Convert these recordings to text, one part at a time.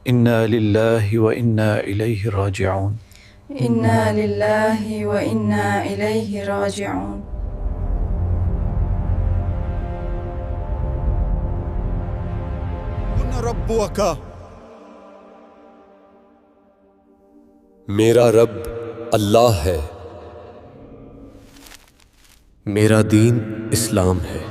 انا للہ و انا الیہ راجعون۔ انا للہ و انا الیہ راجعون۔ ربک، میرا رب اللہ ہے، میرا دین اسلام ہے۔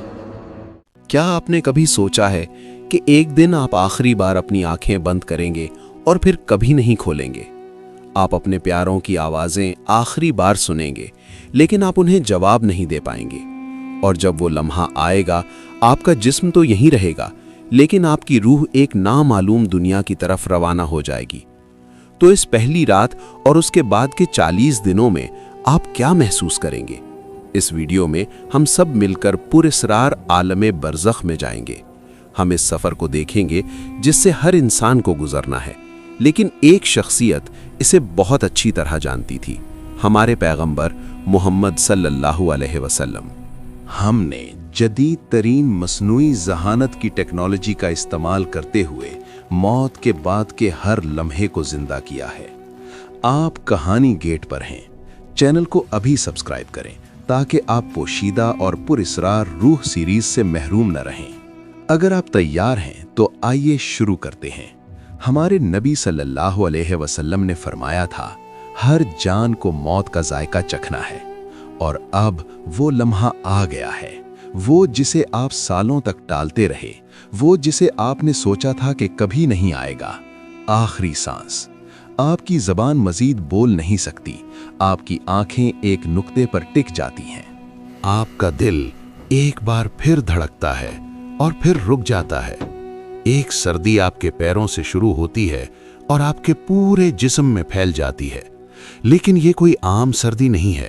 کیا آپ نے کبھی سوچا ہے کہ ایک دن آپ آخری بار اپنی آنکھیں بند کریں گے اور پھر کبھی نہیں کھولیں گے؟ آپ اپنے پیاروں کی آوازیں آخری بار سنیں گے، لیکن آپ انہیں جواب نہیں دے پائیں گے۔ اور جب وہ لمحہ آئے گا، آپ کا جسم تو یہیں رہے گا، لیکن آپ کی روح ایک نامعلوم دنیا کی طرف روانہ ہو جائے گی۔ تو اس پہلی رات اور اس کے بعد کے 40 دنوں میں آپ کیا محسوس کریں گے؟ اس ویڈیو میں ہم سب مل کر پراسرار عالم برزخ میں جائیں گے۔ ہم اس سفر کو دیکھیں گے جس سے ہر انسان کو گزرنا ہے، لیکن ایک شخصیت اسے بہت اچھی طرح جانتی تھی، ہمارے پیغمبر محمد صلی اللہ علیہ وسلم۔ ہم نے جدید ترین مصنوعی ذہانت کی ٹیکنالوجی کا استعمال کرتے ہوئے موت کے بعد کے ہر لمحے کو زندہ کیا ہے۔ آپ کہانی گیٹ پر ہیں۔ چینل کو ابھی سبسکرائب کریں تاکہ آپ پوشیدہ اور پراسرار روح سیریز سے محروم نہ رہیں۔ اگر آپ تیار ہیں تو آئیے شروع کرتے ہیں۔ ہمارے نبی صلی اللہ علیہ وسلم نے فرمایا تھا، ہر جان کو موت کا ذائقہ چکھنا ہے، اور اب وہ لمحہ آ گیا ہے، وہ جسے آپ سالوں تک ٹالتے رہے، وہ جسے آپ نے سوچا تھا کہ کبھی نہیں آئے گا۔ آخری سانس۔ آپ کی زبان مزید بول نہیں سکتی، آپ کی آنکھیں ایک نقطے پر ٹک جاتی ہیں۔ آپ کا دل ایک بار پھر دھڑکتا ہے اور پھر رک جاتا ہے۔ ایک سردی آپ کے پیروں سے شروع ہوتی ہے اور آپ کے پورے جسم میں پھیل جاتی ہے، لیکن یہ کوئی عام سردی نہیں ہے۔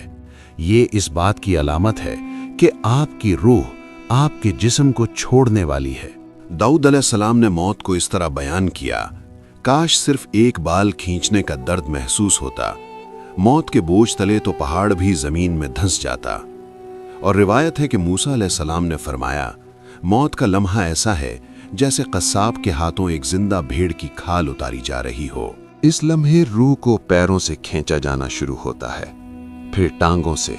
یہ اس بات کی علامت ہے کہ آپ کی روح آپ کے جسم کو چھوڑنے والی ہے۔ داؤد علیہ السلام نے موت کو اس طرح بیان کیا، کاش صرف ایک بال کھینچنے کا درد محسوس ہوتا، موت کے بوجھ تلے تو پہاڑ بھی زمین میں دھنس جاتا۔ اور روایت ہے کہ موسیٰ علیہ السلام نے فرمایا، موت کا لمحہ ایسا ہے جیسے قصاب کے ہاتھوں ایک زندہ بھیڑ کی کھال اتاری جا رہی ہو۔ اس لمحے روح کو پیروں سے کھینچا جانا شروع ہوتا ہے، پھر ٹانگوں سے،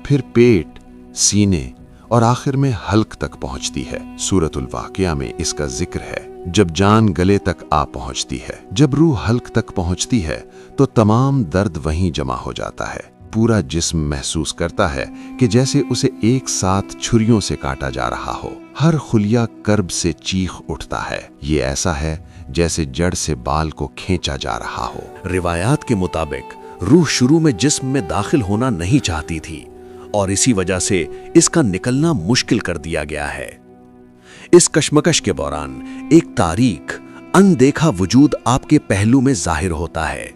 پھر پیٹ، سینے اور آخر میں حلق تک پہنچتی ہے۔ سورۃ الواقعہ میں اس کا ذکر ہے، جب جان گلے تک آ پہنچتی ہے۔ جب روح حلق تک پہنچتی ہے تو تمام درد وہیں جمع ہو جاتا ہے۔ پورا جسم محسوس کرتا ہے کہ جیسے اسے ایک ساتھ چھریوں سے کاٹا جا رہا ہو۔ ہر خلیہ کرب سے چیخ اٹھتا ہے۔ یہ ایسا ہے جیسے جڑ سے بال کو کھینچا جا رہا ہو۔ روایات کے مطابق روح شروع میں جسم میں داخل ہونا نہیں چاہتی تھی، اور اسی وجہ سے اس کا نکلنا مشکل کر دیا گیا ہے۔ اس کشمکش کے دوران ایک تاریک، اندیکھا وجود آپ کے پہلو میں ظاہر ہوتا ہے۔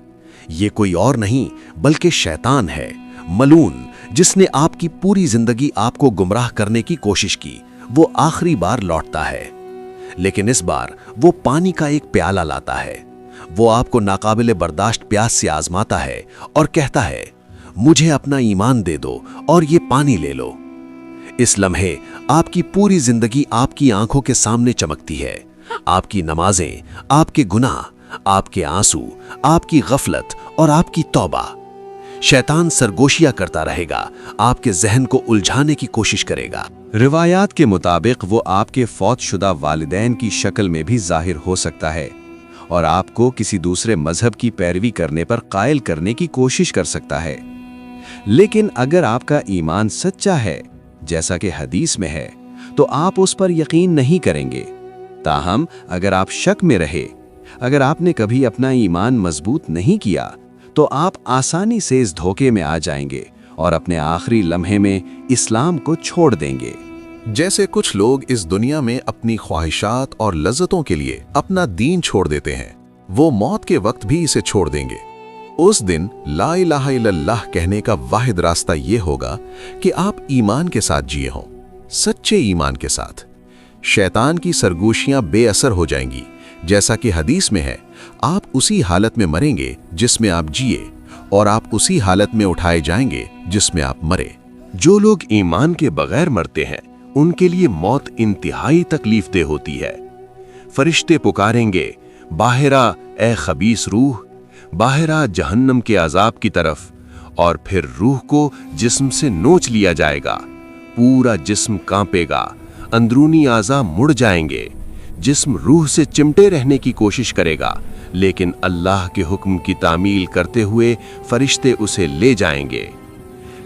یہ کوئی اور نہیں بلکہ شیطان ہے، ملعون، جس نے آپ کی پوری زندگی آپ کو گمراہ کرنے کی کوشش کی۔ وہ آخری بار لوٹتا ہے، لیکن اس بار وہ پانی کا ایک پیالہ لاتا ہے۔ وہ آپ کو ناقابل برداشت پیاس سے آزماتا ہے اور کہتا ہے، مجھے اپنا ایمان دے دو اور یہ پانی لے لو۔ اس لمحے آپ کی پوری زندگی آپ کی آنکھوں کے سامنے چمکتی ہے، آپ کی نمازیں، آپ کے گناہ، آپ کے آنسو، آپ کی غفلت اور آپ کی توبہ۔ شیطان سرگوشیاں کرتا رہے گا، آپ کے ذہن کو الجھانے کی کوشش کرے گا۔ روایات کے مطابق وہ آپ کے فوت شدہ والدین کی شکل میں بھی ظاہر ہو سکتا ہے، اور آپ کو کسی دوسرے مذہب کی پیروی کرنے پر قائل کرنے کی کوشش کر سکتا ہے۔ لیکن اگر آپ کا ایمان سچا ہے، جیسا کہ حدیث میں ہے، تو آپ اس پر یقین نہیں کریں گے۔ تاہم اگر آپ شک میں رہے، اگر آپ نے کبھی اپنا ایمان مضبوط نہیں کیا، تو آپ آسانی سے اس دھوکے میں آ جائیں گے اور اپنے آخری لمحے میں اسلام کو چھوڑ دیں گے۔ جیسے کچھ لوگ اس دنیا میں اپنی خواہشات اور لذتوں کے لیے اپنا دین چھوڑ دیتے ہیں، وہ موت کے وقت بھی اسے چھوڑ دیں گے۔ اس دن لا الہ الا اللہ کہنے کا واحد راستہ یہ ہوگا کہ آپ ایمان کے ساتھ جیے ہوں، سچے ایمان کے ساتھ۔ شیطان کی سرگوشیاں بے اثر ہو جائیں گی، جیسا کہ حدیث میں ہے، آپ اسی حالت میں مریں گے جس میں آپ جیے، اور آپ اسی حالت میں اٹھائے جائیں گے جس میں آپ مرے۔ جو لوگ ایمان کے بغیر مرتے ہیں، ان کے لیے موت انتہائی تکلیف دہ ہوتی ہے۔ فرشتے پکاریں گے، बाहर आ ए खबीस रूह, बाहर आ जहन्नम के अजाब की तरफ। और फिर रूह को जिस्म से नोच लिया जाएगा, पूरा जिस्म कांपेगा, अंदरूनी आज़ा मुड़ जाएंगे। जिस्म रूह से चिमटे रहने की कोशिश करेगा, लेकिन अल्लाह के हुक्म की तामील करते हुए फरिश्ते उसे ले जाएंगे।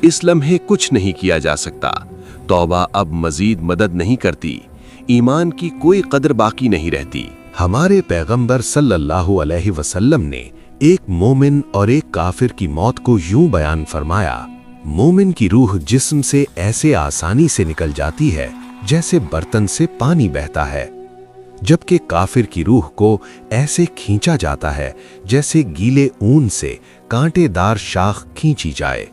इस लम्हे कुछ नहीं किया जा सकता। तौबा अब मजीद मदद नहीं करती, ईमान की कोई कदर बाकी नहीं रहती। हमारे पैगंबर सल्लल्लाहु अलैहि वसल्लम ने एक मोमिन और एक काफिर की मौत को यूं बयान फरमाया, मोमिन की रूह जिस्म से ऐसे आसानी से निकल जाती है जैसे बर्तन से पानी बहता है, जबकि काफिर की रूह को ऐसे खींचा जाता है जैसे गीले ऊन से कांटेदार शाख खींची जाए,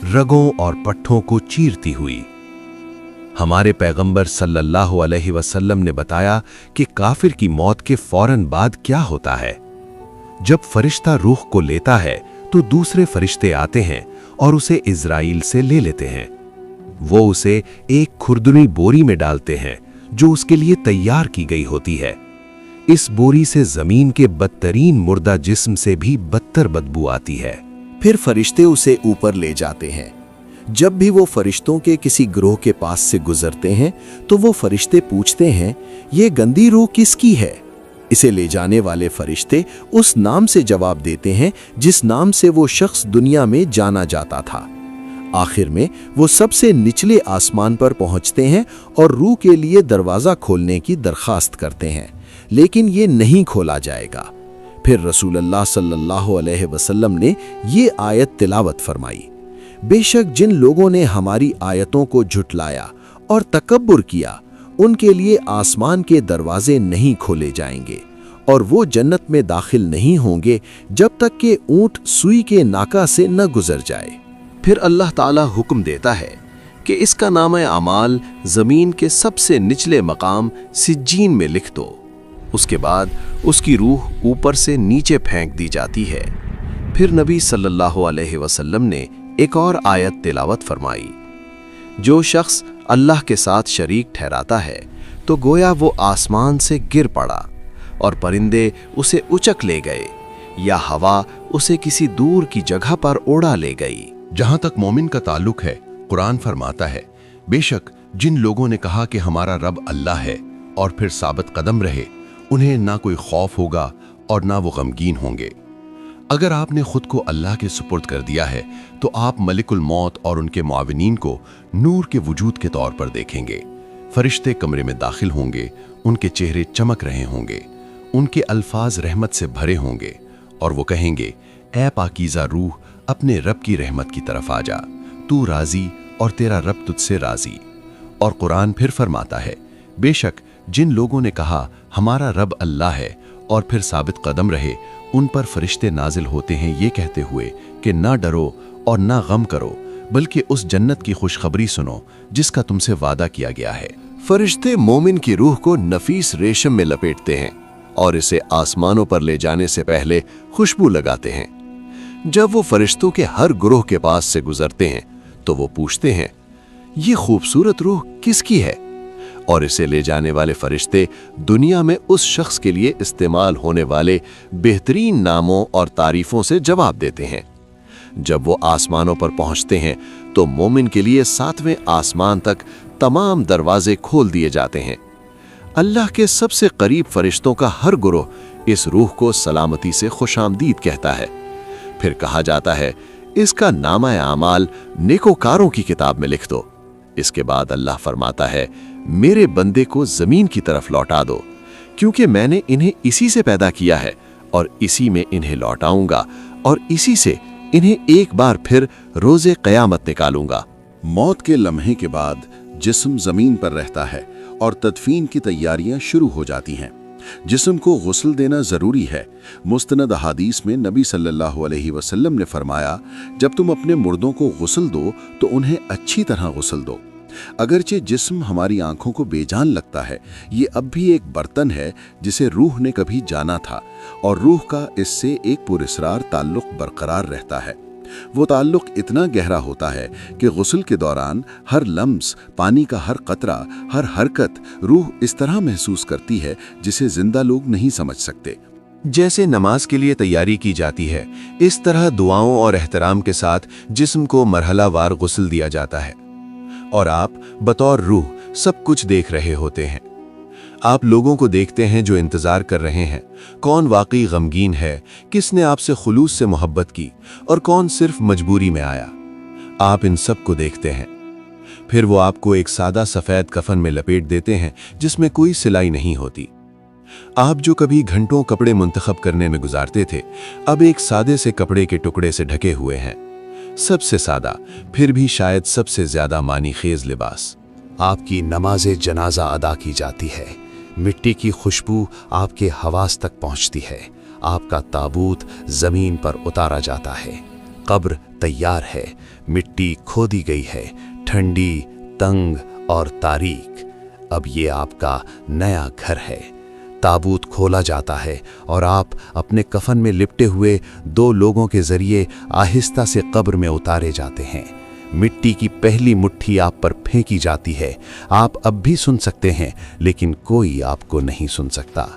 रगों और पट्ठों को चीरती हुई। हमारे पैगंबर सल्लल्लाहु अलैहि वसल्लम ने बताया कि काफिर की मौत के फौरन बाद क्या होता है। जब फरिश्ता रूह को लेता है तो दूसरे फरिश्ते आते हैं और उसे इज़राइल से ले लेते हैं। वो उसे एक खुरदुनी बोरी में डालते हैं जो उसके लिए तैयार की गई होती है। इस बोरी से जमीन के बदतरीन मुर्दा जिस्म से भी बदतर बदबू आती है। फिर फरिश्ते उसे ऊपर ले जाते हैं। जब भी वो फरिश्तों के किसी ग्रोह के पास से गुजरते हैं तो वो फरिश्ते पूछते हैं, ये गंदी रूह किसकी है? इसे ले जाने वाले फरिश्ते उस नाम से जवाब देते हैं जिस नाम से वो शख्स दुनिया में जाना जाता था। आखिर में वो सबसे निचले आसमान पर पहुंचते हैं और रूह के लिए दरवाज़ा खोलने की दरखास्त करते हैं, लेकिन ये नहीं खोला जाएगा। फिर रसूलुल्लाह सल्लल्लाहु अलैहि वसल्लम ने ये आयत तिलावत फरमाई, बेशक जिन लोगों ने हमारी आयतों को झुटलाया और तकब्बुर किया, उनके लिए आसमान के दरवाजे नहीं खोले जाएंगे और वो जन्नत में दाखिल नहीं होंगे जब तक कि ऊंट सुई के नाका से न गुजर जाए। फिर अल्लाह ताला हुक्म देता है कि इसका नाम अमाल ज़मीन के सबसे निचले मकाम सिज्जीन में लिख दो। उसके बाद उसकी रूह ऊपर से नीचे फेंक दी जाती है। फिर नबी सल्लल्लाहु अलैहि वसल्लम ने एक और आयत तिलावत फरमाई, जो शख्स अल्लाह के साथ शरीक ठहराता है तो गोया वो आसमान से गिर पड़ा और परिंदे उसे उचक ले गए या हवा उसे किसी दूर की जगह पर उड़ा ले गई। जहां तक मोमिन का ताल्लुक है, कुरान फरमाता है, बेशक जिन लोगों ने कहा कि हमारा रब अल्लाह है और फिर साबित कदम रहे, उन्हें ना कोई खौफ होगा और ना वो गमगीन होंगे। अगर आपने खुद को अल्लाह के सुपुर्द कर दिया है तो आप मलिकुल मौत और उनके मुआविनीन को नूर के वजूद के तौर पर देखेंगे। फरिश्ते कमरे में दाखिल होंगे, उनके चेहरे चमक रहे होंगे, उनके अल्फाज रहमत से भरे होंगे और वो कहेंगे, ऐ पाकीज़ा रूह, अपने रब की रहमत की तरफ आ जा, तू राजी और तेरा रब तुझसे राजी। और कुरान फिर फरमाता है, बेशक जिन लोगों ने कहा हमारा रब अल्लाह है और फिर साबित कदम रहे, उन पर फरिश्ते नाजिल होते हैं ये कहते हुए कि ना डरो और ना गम करो, बल्कि उस जन्नत की खुशखबरी सुनो जिसका तुमसे वादा किया गया है। फरिश्ते मोमिन की रूह को नफीस रेशम में लपेटते हैं और इसे आसमानों पर ले जाने से पहले खुशबू लगाते हैं। जब वो फरिश्तों के हर ग्रोह के पास से गुजरते हैं तो वो पूछते हैं, ये खूबसूरत रूह किसकी है? और इसे ले जाने वाले फरिश्ते दुनिया में उस शख्स के लिए इस्तेमाल होने वाले बेहतरीन नामों और तारीफों से जवाब देते हैं। जब वो आसमानों पर पहुंचते हैं तो मोमिन के लिए 7वें आसमान तक तमाम दरवाजे खोल दिए जाते हैं। अल्लाह के सबसे करीब फरिश्तों का हर गुरोह इस रूह को सलामती से खुशामदीद कहता है। फिर कहा जाता है, इसका नामा आमाल नेकोकारों की किताब में लिख दो। इसके बाद अल्लाह फरमाता है, मेरे बंदे को जमीन की तरफ लौटा दो, क्योंकि मैंने इन्हें इसी से पैदा किया है और इसी में इन्हें लौटाऊंगा और इसी से इन्हें एक बार फिर रोजे क़यामत निकालूंगा। मौत के लम्हे के बाद जिस्म जमीन पर रहता है और तदफीन की तैयारियां शुरू हो जाती हैं। जिस्म को गुस्ल देना ज़रूरी है। मुस्तनद अहादीस में नबी सल्लल्लाहु अलैहि वसल्लम ने फरमाया, जब तुम अपने मुर्दों को गुस्ल दो तो उन्हें अच्छी तरह गुस्ल दो। अगरचे जिस्म हमारी आंखों को बेजान लगता है, ये अब भी एक बर्तन है जिसे रूह ने कभी जाना था और रूह का इससे एक पुरस्रार ताल्लुक़ बरकरार रहता है। वो ताल्लुक़ इतना गहरा होता है कि गुस्ल के दौरान हर लम्स, पानी का हर कतरा, हर हरकत रूह इस तरह महसूस करती है जिसे जिंदा लोग नहीं समझ सकते। जैसे नमाज के लिए तैयारी की जाती है, इस तरह दुआओं और एहतराम के साथ जिस्म को मरहलावार गुस्ल दिया जाता है और आप बतौर रूह सब कुछ देख रहे होते हैं। आप लोगों को देखते हैं जो इंतजार कर रहे हैं, कौन वाकई गमगीन है, किसने आपसे खुलूस से मोहब्बत की और कौन सिर्फ मजबूरी में आया। आप इन सब को देखते हैं। फिर वो आपको एक सादा सफेद कफन में लपेट देते हैं जिसमें कोई सिलाई नहीं होती। आप जो कभी घंटों कपड़े मुंतखब करने में गुजारते थे, अब एक सादे से कपड़े के टुकड़े से ढके हुए हैं। सबसे सादा, फिर भी शायद सबसे ज्यादा मानी खेज लिबास। आपकी नमाज़े जनाजा अदा की जाती है। मिट्टी की खुशबू आपके हवास तक पहुंचती है। आपका ताबूत जमीन पर उतारा जाता है। कब्र तैयार है, मिट्टी खोदी गई है, ठंडी, तंग और तारीक। अब ये आपका नया घर है। ताबूत खोला जाता है और आप अपने कफन में लिपटे हुए 2 लोगों के जरिए आहिस्ता से कब्र में उतारे जाते हैं। मिट्टी की पहली मुट्ठी आप पर फेंकी जाती है। आप अब भी सुन सकते हैं, लेकिन कोई आपको नहीं सुन सकता।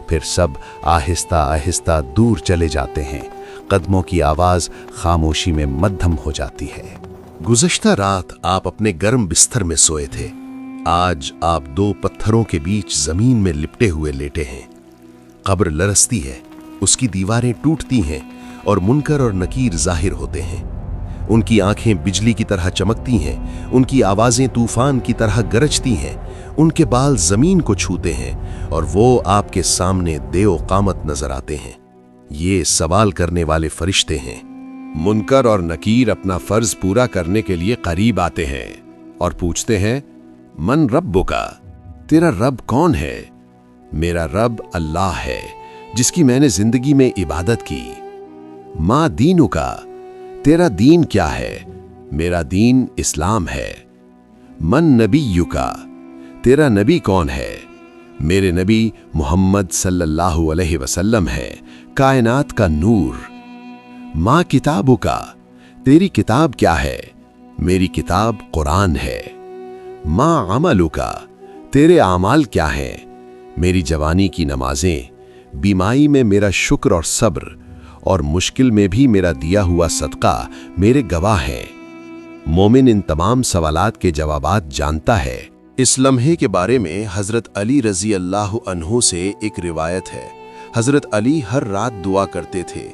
फिर सब आहिस्ता आहिस्ता दूर चले जाते हैं। कदमों की आवाज खामोशी में मद्धम हो जाती है। गुज़श्ता रात आप अपने गर्म बिस्तर में सोए थे। आज आप 2 पत्थरों के बीच जमीन में लिपटे हुए लेटे हैं। कब्र लरसती है, उसकी दीवारें टूटती हैं और मुनकर और नकीर जाहिर होते हैं। उनकी आंखें बिजली की तरह चमकती हैं, उनकी आवाजें तूफान की तरह गरजती हैं, उनके बाल जमीन को छूते हैं और वो आपके सामने देओ कामत नजर आते हैं। ये सवाल करने वाले फरिश्ते हैं। मुनकर और नकीर अपना फर्ज पूरा करने के लिए करीब आते हैं और पूछते हैं, मन रब्बुका, तेरा रब कौन है? मेरा रब अल्लाह है जिसकी मैंने जिंदगी में इबादत की। माँ दीनुका, तेरा दीन क्या है? मेरा दीन इस्लाम है। मन नबीयुका, तेरा नबी कौन है? मेरे नबी मोहम्मद सल्लल्लाहु अलैहि वसल्लम है, कायनात का नूर। माँ किताबुका, तेरी किताब क्या है? मेरी किताब कुरान है। माँ अमलुका, तेरे आमाल क्या हैं? मेरी जवानी की नमाजें, बीमारी में मेरा शुक्र और सब्र और मुश्किल में भी मेरा दिया हुआ सदका मेरे गवाह हैं। मोमिन इन तमाम सवालात के जवाबात जानता है। इस लम्हे के बारे में हज़रत अली रज़ी अल्लाह अन्हु से एक रिवायत है। हज़रत अली हर रात दुआ करते थे,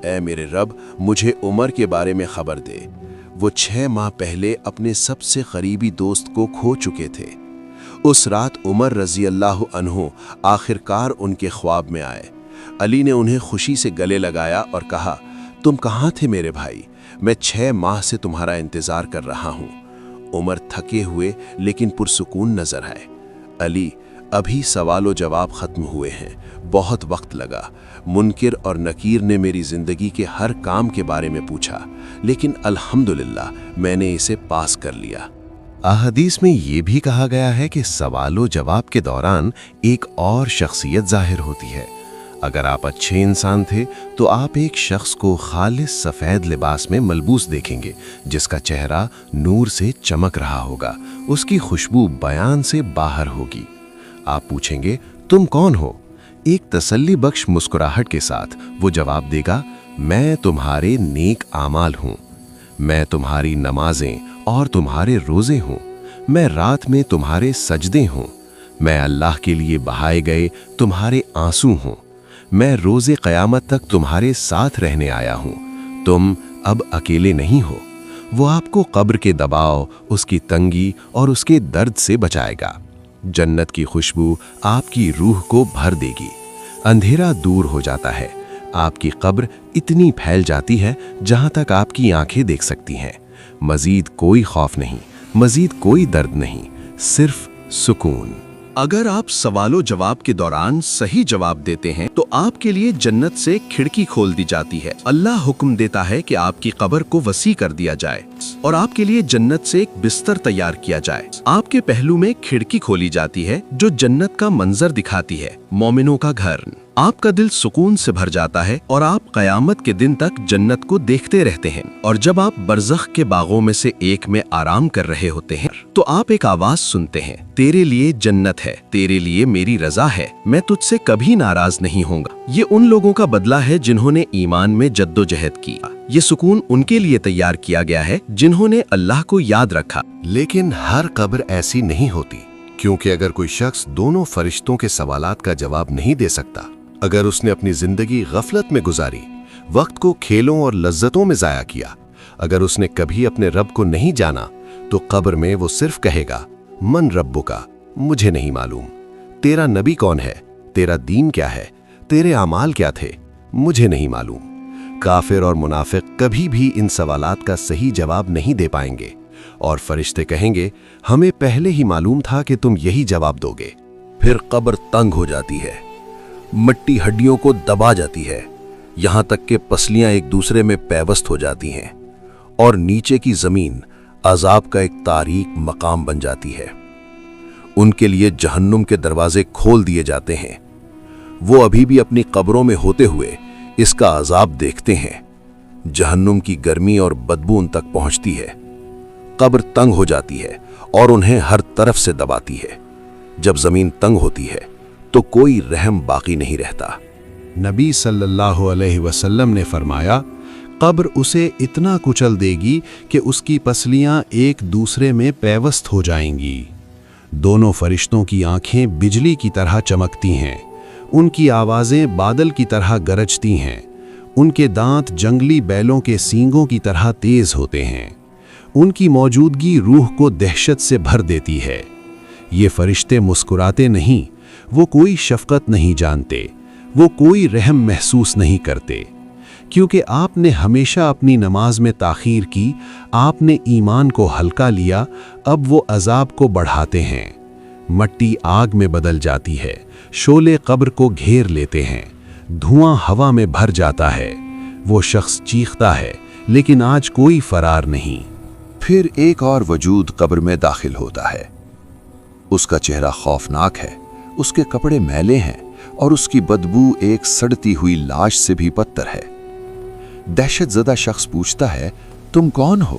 ऐ मेरे रब, मुझे उमर के बारे में खबर दे। वो 6 माह पहले अपने सबसे करीबी दोस्त को खो चुके थे। उस रात उमर रज़ी अल्लाह अन्हु आखिरकार उनके ख्वाब में आए। अली ने उन्हें खुशी से गले लगाया और कहा, तुम कहाँ थे मेरे भाई? मैं 6 माह से तुम्हारा इंतज़ार कर रहा हूँ। उमर थके हुए लेकिन पुरसुकून नजर आए। अली, अभी सवालो जवाब खत्म हुए हैं, बहुत वक्त लगा। मुनकिर और नकीर ने मेरी जिंदगी के हर काम के बारे में पूछा, लेकिन अल्हम्दुलिल्लाह मैंने इसे पास कर लिया। अहदीस में ये भी कहा गया है कि सवालो जवाब के दौरान एक और शख्सियत जाहिर होती है। अगर आप अच्छे इंसान थे तो आप एक शख्स को खालिस सफ़ेद लिबास में मलबूस देखेंगे, जिसका चेहरा नूर से चमक रहा होगा, उसकी खुशबू बयान से बाहर होगी। आप पूछेंगे, तुम कौन हो? एक तसल्ली बख्श मुस्कुराहट के साथ वो जवाब देगा, मैं तुम्हारे नेक आमाल हूँ। मैं तुम्हारी नमाजें और तुम्हारे रोज़े हूँ। मैं रात में तुम्हारे सजदे हूँ। मैं अल्लाह के लिए बहाए गए तुम्हारे आंसू हूँ। मैं रोज़े क़यामत तक तुम्हारे साथ रहने आया हूँ। तुम अब अकेले नहीं हो। वो आपको कब्र के दबाव, उसकी तंगी और उसके दर्द से बचाएगा। जन्नत की खुशबू आपकी रूह को भर देगी। अंधेरा दूर हो जाता है। आपकी कब्र इतनी फैल जाती है जहाँ तक आपकी आंखें देख सकती हैं। मजीद कोई खौफ नहीं, मजीद कोई दर्द नहीं, सिर्फ सुकून। अगर आप सवालो जवाब के दौरान सही जवाब देते हैं तो आपके लिए जन्नत से खिड़की खोल दी जाती है। अल्लाह हुक्म देता है कि आपकी कब्र को वसी कर दिया जाए और आपके लिए जन्नत से एक बिस्तर तैयार किया जाए। आपके पहलू में खिड़की खोली जाती है जो जन्नत का मंजर दिखाती है, मोमिनों का घर। آپ کا دل سکون سے بھر جاتا ہے اور آپ قیامت کے دن تک جنت کو دیکھتے رہتے ہیں۔ اور جب آپ برزخ کے باغوں میں سے ایک میں آرام کر رہے ہوتے ہیں تو آپ ایک آواز سنتے ہیں، تیرے لیے جنت ہے، تیرے لیے میری رضا ہے، میں تجھ سے کبھی ناراض نہیں ہوں گا۔ یہ ان لوگوں کا بدلہ ہے جنہوں نے ایمان میں جد و جہد کی۔ یہ سکون ان کے لیے تیار کیا گیا ہے جنہوں نے اللہ کو یاد رکھا۔ لیکن ہر قبر ایسی نہیں ہوتی، کیونکہ اگر کوئی شخص دونوں فرشتوں کے سوالات کا جواب نہیں دے سکتا، اگر اس نے اپنی زندگی غفلت میں گزاری، وقت کو کھیلوں اور لذتوں میں ضائع کیا، اگر اس نے کبھی اپنے رب کو نہیں جانا، تو قبر میں وہ صرف کہے گا، من ربک، مجھے نہیں معلوم، تیرا نبی کون ہے، تیرا دین کیا ہے، تیرے اعمال کیا تھے، مجھے نہیں معلوم۔ کافر اور منافق کبھی بھی ان سوالات کا صحیح جواب نہیں دے پائیں گے، اور فرشتے کہیں گے، ہمیں پہلے ہی معلوم تھا کہ تم یہی جواب دو گے۔ پھر قبر تنگ ہو جاتی ہے، مٹی ہڈیوں کو دبا جاتی ہے، یہاں تک کہ پسلیاں ایک دوسرے میں پیوست ہو جاتی ہیں، اور نیچے کی زمین عذاب کا ایک تاریک مقام بن جاتی ہے۔ ان کے لیے جہنم کے دروازے کھول دیے جاتے ہیں۔ وہ ابھی بھی اپنی قبروں میں ہوتے ہوئے اس کا عذاب دیکھتے ہیں۔ جہنم کی گرمی اور بدبو ان تک پہنچتی ہے، قبر تنگ ہو جاتی ہے اور انہیں ہر طرف سے دباتی ہے۔ جب زمین تنگ ہوتی ہے تو کوئی رحم باقی نہیں رہتا۔ نبی صلی اللہ علیہ وسلم نے فرمایا، قبر اسے اتنا کچل دے گی کہ اس کی پسلیاں ایک دوسرے میں پیوست ہو جائیں گی۔ دونوں فرشتوں کی آنکھیں بجلی کی طرح چمکتی ہیں، ان کی آوازیں بادل کی طرح گرجتی ہیں، ان کے دانت جنگلی بیلوں کے سینگوں کی طرح تیز ہوتے ہیں۔ ان کی موجودگی روح کو دہشت سے بھر دیتی ہے۔ یہ فرشتے مسکراتے نہیں، وہ کوئی شفقت نہیں جانتے، وہ کوئی رحم محسوس نہیں کرتے، کیونکہ آپ نے ہمیشہ اپنی نماز میں تاخیر کی، آپ نے ایمان کو ہلکا لیا، اب وہ عذاب کو بڑھاتے ہیں۔ مٹی آگ میں بدل جاتی ہے، شعلے قبر کو گھیر لیتے ہیں، دھواں ہوا میں بھر جاتا ہے، وہ شخص چیختا ہے لیکن آج کوئی فرار نہیں۔ پھر ایک اور وجود قبر میں داخل ہوتا ہے۔ اس کا چہرہ خوفناک ہے، اس کے کپڑے میلے ہیں اور اس کی بدبو ایک سڑتی ہوئی لاش سے بھی بدتر ہے۔ دہشت زدہ شخص پوچھتا ہے، تم کون ہو؟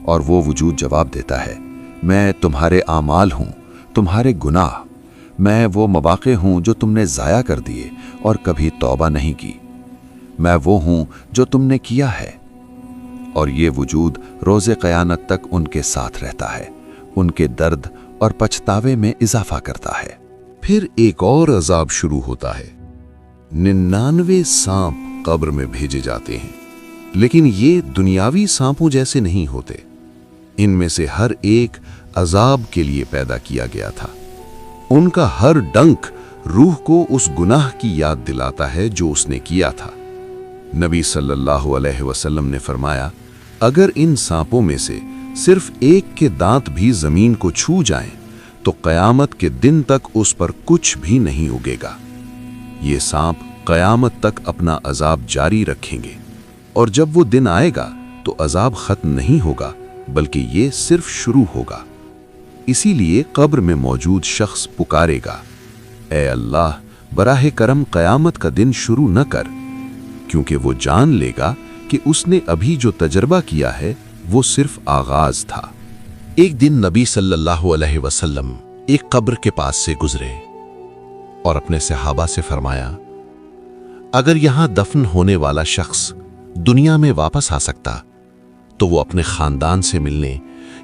اور وہ وجود جواب دیتا ہے، میں تمہارے اعمال ہوں، تمہارے گناہ، میں وہ مواقع ہوں جو تم نے ضائع کر دیے اور کبھی توبہ نہیں کی، میں وہ ہوں جو تم نے کیا ہے۔ اور یہ وجود روز قیامت تک ان کے ساتھ رہتا ہے، ان کے درد اور پچھتاوے میں اضافہ کرتا ہے۔ پھر ایک اور عذاب شروع ہوتا ہے۔ 99 سانپ قبر میں بھیجے جاتے ہیں، لیکن یہ دنیاوی سانپوں جیسے نہیں ہوتے، ان میں سے ہر ایک عذاب کے لیے پیدا کیا گیا تھا۔ ان کا ہر ڈنک روح کو اس گناہ کی یاد دلاتا ہے جو اس نے کیا تھا۔ نبی صلی اللہ علیہ وسلم نے فرمایا، اگر ان سانپوں میں سے صرف ایک کے دانت بھی زمین کو چھو جائیں تو قیامت کے دن تک اس پر کچھ بھی نہیں اگے گا۔ یہ سانپ قیامت تک اپنا عذاب جاری رکھیں گے، اور جب وہ دن آئے گا تو عذاب ختم نہیں ہوگا بلکہ یہ صرف شروع ہوگا۔ اسی لیے قبر میں موجود شخص پکارے گا، اے اللہ، براہ کرم قیامت کا دن شروع نہ کر، کیونکہ وہ جان لے گا کہ اس نے ابھی جو تجربہ کیا ہے وہ صرف آغاز تھا۔ ایک دن نبی صلی اللہ علیہ وسلم ایک قبر کے پاس سے گزرے اور اپنے صحابہ سے فرمایا، اگر یہاں دفن ہونے والا شخص دنیا میں واپس آ سکتا تو وہ اپنے خاندان سے ملنے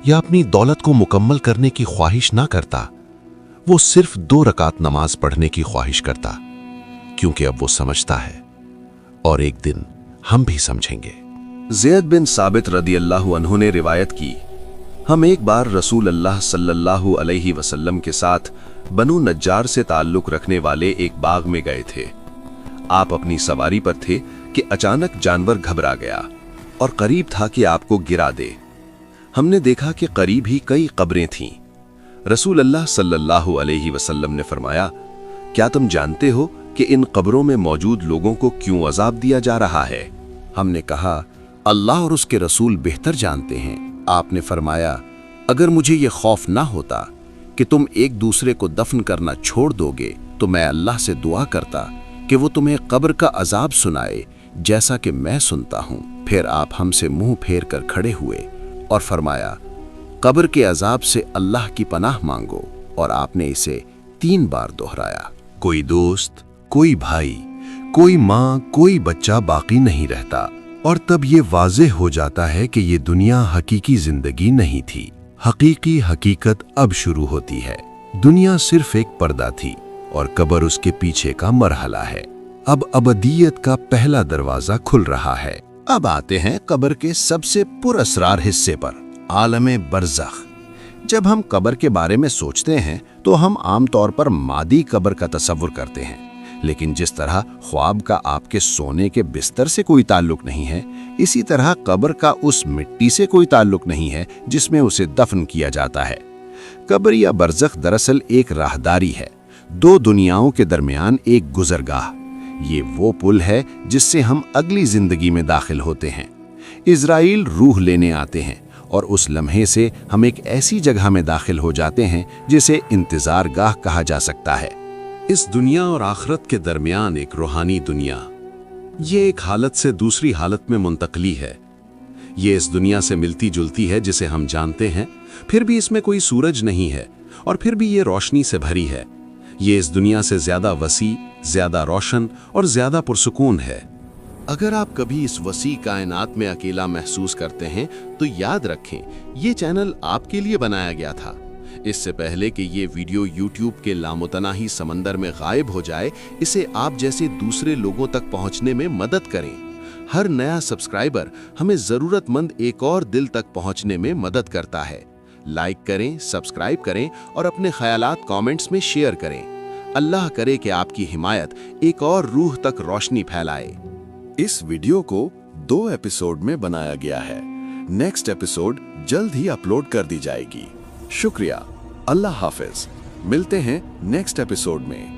یا اپنی دولت کو مکمل کرنے کی خواہش نہ کرتا، وہ صرف 2 رکعت نماز پڑھنے کی خواہش کرتا، کیونکہ اب وہ سمجھتا ہے اور ایک دن ہم بھی سمجھیں گے۔ زید بن ثابت رضی اللہ عنہ نے روایت کی، ہم ایک بار رسول اللہ صلی اللہ علیہ وسلم کے ساتھ بنو نجار سے تعلق رکھنے والے ایک باغ میں گئے تھے۔ آپ اپنی سواری پر تھے کہ اچانک جانور گھبرا گیا اور قریب تھا کہ آپ کو گرا دے۔ ہم نے دیکھا کہ قریب ہی کئی قبریں تھیں۔ رسول اللہ صلی اللہ علیہ وسلم نے فرمایا، کیا تم جانتے ہو کہ ان قبروں میں موجود لوگوں کو کیوں عذاب دیا جا رہا ہے؟ ہم نے کہا، اللہ اور اس کے رسول بہتر جانتے ہیں۔ آپ نے فرمایا، اگر مجھے یہ خوف نہ ہوتا کہ تم ایک دوسرے کو دفن کرنا چھوڑ دو گے तो मैं अल्लाह से दुआ करता कि वो तुम्हें कब्र का अजाब सुनाए जैसा कि मैं सुनता हूँ। फिर आप हमसे मुंह फेर कर खड़े हुए और फरमाया, कब्र के अजाब से अल्लाह की पनाह मांगो, और आपने इसे 3 बार दोहराया। कोई दोस्त, कोई भाई, कोई माँ, कोई बच्चा बाकी नहीं रहता, और तब ये वाज़ेह हो जाता है कि ये दुनिया हकीकी जिंदगी नहीं थी। हकीकी हकीकत अब शुरू होती है। दुनिया सिर्फ एक पर्दा थी और कब्र उसके पीछे का मरहला है। अब अबदियत का पहला दरवाजा खुल रहा है। अब आते हैं कब्र के सबसे पुरअसरार हिस्से पर, आलम बरज़ख। जब हम कब्र के बारे में सोचते हैं तो हम आम तौर पर मादी कब्र का तसव्वुर करते हैं, लेकिन जिस तरह ख्वाब का आपके सोने के बिस्तर से कोई ताल्लुक नहीं है, इसी तरह कब्र का उस मिट्टी से कोई ताल्लुक नहीं है जिसमें उसे दफन किया जाता है। कब्र या बरज़ख दरअसल एक राहदारी है, 2 दुनियाओं के दरमियान एक गुजरगाह। ये वो पुल है जिससे हम अगली जिंदगी में दाखिल होते हैं। इज़राइल रूह लेने आते हैं और उस लम्हे से हम एक ऐसी जगह में दाखिल हो जाते हैं जिसे इंतजार गाह कहा जा सकता है। इस दुनिया और आखिरत के दरमियान एक रूहानी दुनिया, ये एक हालत से दूसरी हालत में मुंतकली है। ये इस दुनिया से मिलती जुलती है जिसे हम जानते हैं, फिर भी इसमें कोई सूरज नहीं है और फिर भी ये रोशनी से भरी है। ये इस दुनिया से ज्यादा वसी, ज्यादा रोशन और ज्यादा पुरसुकून है। अगर आप कभी इस वसी कायनात में अकेला महसूस करते हैं तो याद रखें, ये चैनल आपके लिए बनाया गया था। इससे पहले कि ये वीडियो YouTube के लामुतनाही समंदर में गायब हो जाए, इसे आप जैसे दूसरे लोगों तक पहुंचने में मदद करें। हर नया सब्सक्राइबर हमें ज़रूरतमंद एक और दिल तक पहुंचने में मदद करता है। लाइक करें, सब्सक्राइब करें और अपने ख्यालात कमेंट्स में शेयर करें। अल्लाह करे कि आपकी हिमायत एक और रूह तक रोशनी फैलाए। इस वीडियो को 2 एपिसोड में बनाया गया है। नेक्स्ट एपिसोड जल्द ही अपलोड कर दी जाएगी। शुक्रिया। अल्लाह हाफिज। मिलते हैं नेक्स्ट एपिसोड में।